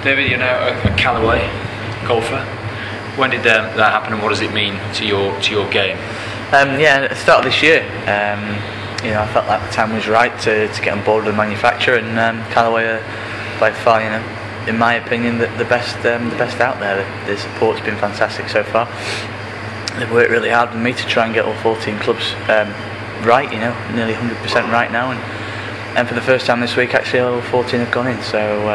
David, you're now a Callaway golfer. When did that happen, and what does it mean to your game? Yeah, at the start of this year, I felt like the time was right to get on board with the manufacturer, and Callaway are by far, in my opinion, the best out there. The support's been fantastic so far. They've worked really hard with me to try and get all 14 clubs right, nearly 100% right now, and for the first time this week, actually, all 14 have gone in. So.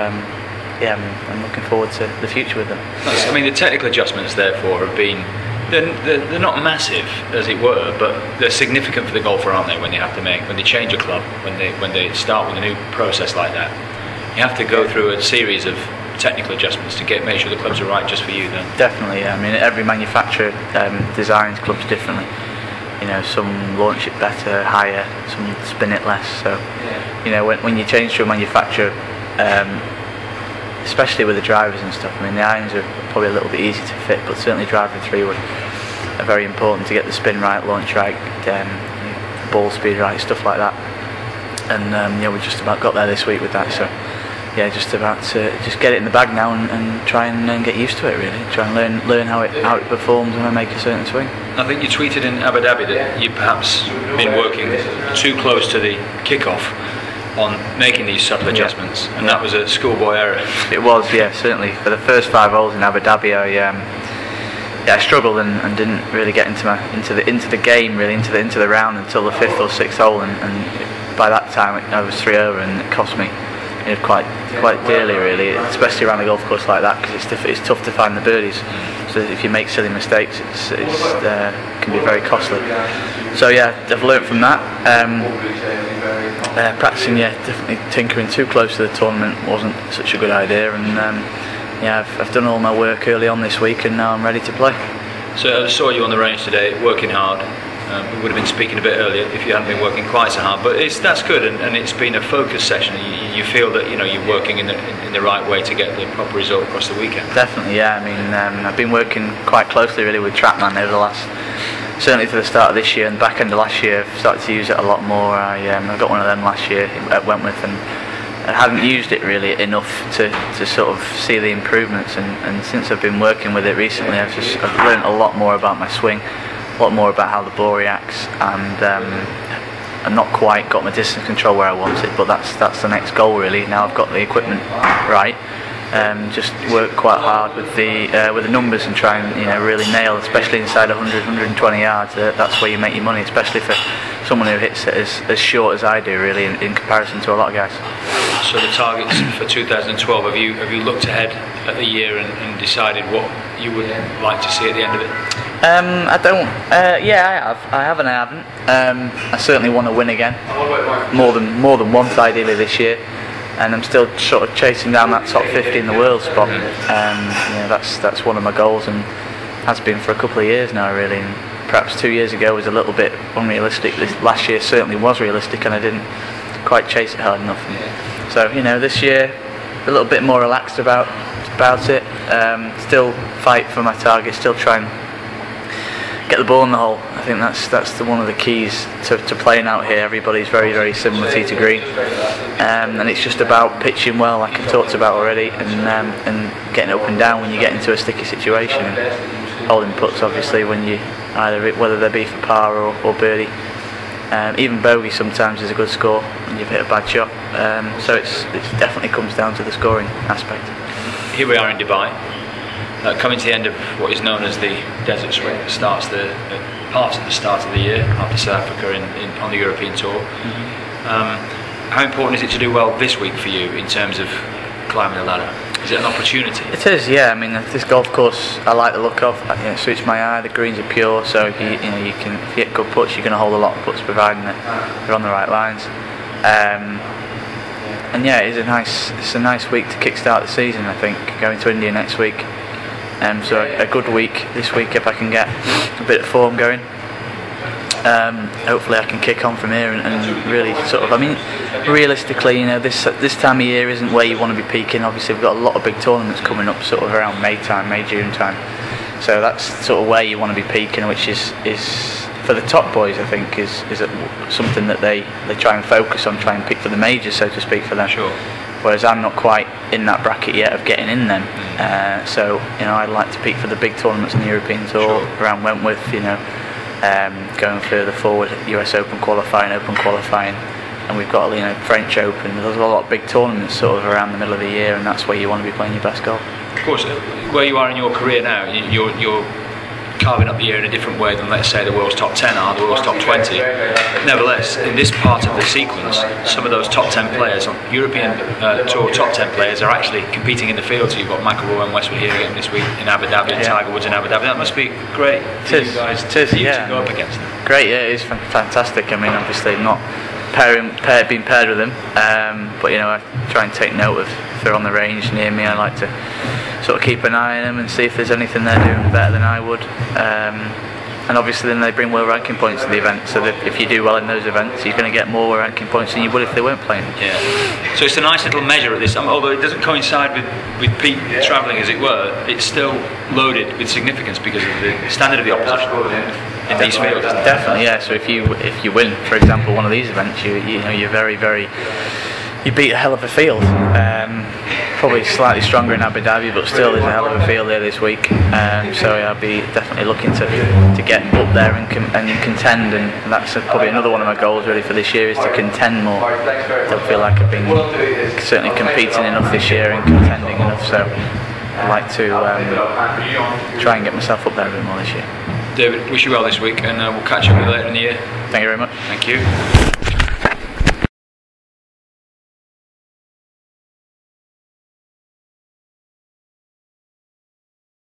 I'm looking forward to the future with them. I mean, the technical adjustments, therefore, have been they're not massive, as it were, but they're significant for the golfer, aren't they? When they change a club, when they start with a new process like that, you have to go through a series of technical adjustments to make sure the clubs are right just for you. Then definitely, yeah. I mean, every manufacturer designs clubs differently. Some launch it better, higher, some spin it less. So, when you change to a manufacturer. Especially with the drivers and stuff. I mean, the irons are probably a little bit easy to fit, but certainly driver 3 are very important to get the spin right, launch right, ball speed right, stuff like that. And we just about got there this week with that. So just about to just get it in the bag now and try and get used to it. Really, try and learn how it performs when I make a certain swing. I think you tweeted in Abu Dhabi that you perhaps been working too close to the kickoff on making these subtle adjustments, and that was a schoolboy error. It was, certainly. For the first 5 holes in Abu Dhabi, I struggled and didn't really get into the game, really into the round until the 5th or 6th hole, and by that time I was 3 over, and it cost me quite dearly, really, especially around a golf course like that, because it's tough to find the birdies. So if you make silly mistakes, it can be very costly. So I've learnt from that. Practicing, definitely tinkering too close to the tournament wasn't such a good idea, and I've done all my work early on this week, and now I'm ready to play. So I saw you on the range today, working hard. We would have been speaking a bit earlier if you hadn't been working quite so hard, but that's good, and it's been a focus session. You feel that you're working in the right way to get the proper result across the weekend. Definitely, I mean, I've been working quite closely really with TrackMan over the last. Certainly to the start of this year and the back end of last year, I've started to use it a lot more. I got one of them last year at Wentworth, and I hadn't used it really enough to sort of see the improvements. And since I've been working with it recently, I've learned a lot more about my swing, a lot more about how the ball reacts, and I've not quite got my distance control where I want it, but that's the next goal really. Now I've got the equipment right. Just work quite hard with the numbers and try and really nail, especially inside 100, 120 yards. That's where you make your money, especially for someone who hits it as short as I do, really, in comparison to a lot of guys. So the targets for 2012, have you looked ahead at the year and decided what you would like to see at the end of it? I don't. I have. I have and I haven't. I certainly want to win again, more than once, ideally this year. And I'm still sort of chasing down that top 50 in the world spot. That's one of my goals, and has been for a couple of years now, really. And perhaps 2 years ago was a little bit unrealistic. Last year certainly was realistic, and I didn't quite chase it hard enough. And so this year a little bit more relaxed about it. Still fight for my target. Still try and get the ball in the hole. I think that's one of the keys to playing out here. Everybody's very, very similar tee to green, and it's just about pitching well, like I talked about already, and getting up and down when you get into a sticky situation, and holding putts obviously when you whether they be for par or birdie. Even bogey sometimes is a good score when you've hit a bad shot. So it definitely comes down to the scoring aspect. Here we are in Dubai. Coming to the end of what is known as the Desert Swing, starts parts at the start of the year after South Africa on the European Tour. Mm-hmm. How important is it to do well this week for you in terms of climbing the ladder? Is it an opportunity? It is, I mean, this golf course I like the look of. It suits my eye. The greens are pure, so if you hit good putts, you're going to hold a lot of putts, providing that they're on the right lines. And it's a nice week to kickstart the season. I think going to India next week. So a good week this week if I can get a bit of form going. Hopefully I can kick on from here and really sort of, I mean, realistically, this time of year isn't where you want to be peaking. Obviously we've got a lot of big tournaments coming up sort of around May, June time. So that's sort of where you want to be peaking, which is for the top boys, I think, is something that they try and focus on, try and pick for the majors, so to speak, for them. Sure. Whereas I'm not quite in that bracket yet of getting in them. So I'd like to peak for the big tournaments on the European Tour, around Wentworth, going further forward, US Open qualifying, Open qualifying, and we've got French Open. There's a lot of big tournaments sort of around the middle of the year, and that's where you want to be playing your best golf. Of course, where you are in your career now, you're carving up the year in a different way than, let's say, the world's top 10 are, the world's top 20. Nevertheless, in this part of the sequence, some of those top 10 players, European Tour top 10 players, are actually competing in the field. So you've got McIlroy and Westwood here again this week in Abu Dhabi, and Tiger Woods in Abu Dhabi. That must be great for you guys to go up against them. Great, yeah, it is fantastic. I mean, obviously not being paired with them, but I try and take note of if they're on the range near me. I like to sort of keep an eye on them and see if there's anything they're doing better than I would. And obviously then they bring world ranking points to the event, so that if you do well in those events, you're going to get more world ranking points than you would if they weren't playing. Yeah. So it's a nice little measure at this time, although it doesn't coincide with Pete travelling, as it were. It's still loaded with significance because of the standard of the opposition in these fields. Definitely, yeah. So if you win, for example, one of these events, you're you beat a hell of a field. Probably slightly stronger in Abu Dhabi, but still there's a hell of a field there this week. So I'll be definitely looking to get up there and contend, and that's probably another one of my goals really for this year, is to contend more. I don't feel like I've been certainly competing enough this year and contending enough, so I'd like to try and get myself up there a bit more this year. David, wish you well this week, and we'll catch up with you later in the year. Thank you very much. Thank you.